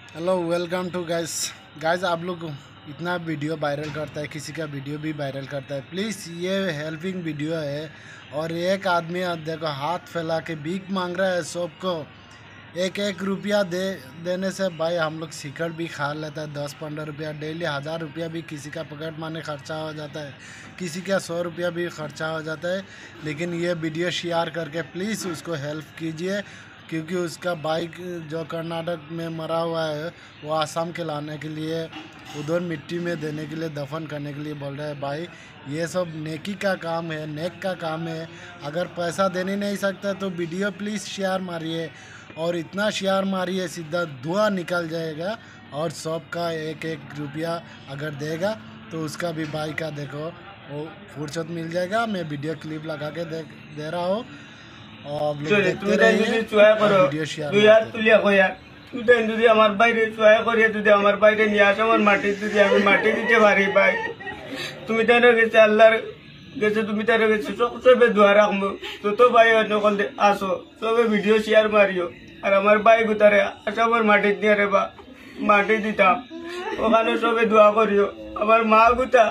Hello welcome to guys. Guys आप लोग इतना वीडियो वायरल करता है, किसी का वीडियो भी वायरल करता है। प्लीज़ ये हेल्पिंग वीडियो है और एक आदमी देखो हाथ फैला के भीख मांग रहा है सबको। एक एक रुपया देने से भाई हम लोग सिकड़ भी खा लेता है। 10-15 रुपया डेली, 1000 रुपया भी किसी का पॉकेट मनी खर्चा हो जाता है, किसी का 100 रुपया भी खर्चा हो जाता है। लेकिन ये वीडियो शेयर करके प्लीज़ उसको हेल्प कीजिए, क्योंकि उसका बाइक जो कर्नाटक में मरा हुआ है वो आसाम के लाने के लिए, उधर मिट्टी में देने के लिए, दफन करने के लिए बोल रहे हैं। भाई ये सब नेकी का काम है, नेक का काम है। अगर पैसा देने नहीं सकता तो वीडियो प्लीज़ शेयर मारिए, और इतना शेयर मारिए सीधा धुआं निकल जाएगा। और सबका एक एक रुपया अगर देगा तो उसका भी बाइक का देखो वो फुर्सत मिल जाएगा। मैं वीडियो क्लिप लगा के दे रहा हूँ और आप लोग देखते रहिए। वीडियो शेयर যদি আমার বাইরে চুয়া করিয়ে যদি আমার বাইরে নিয়ে আসো আমার মাটি যদি আমি মাটি দিতে পারি ভাই তুমি তাই গেছে আল্লাহর গেছে তুমি তাই গেছে সবে দোয়া রাখবো তো ভাই অন্য আসো সবে ভিডিও শেয়ার মারিও আর আমার ভাই গুতারে আসো আমার মাটি দিয়ে রে বা মাটি দিতাম ওখানে সবে দোয়া করিও আমার মা গুতা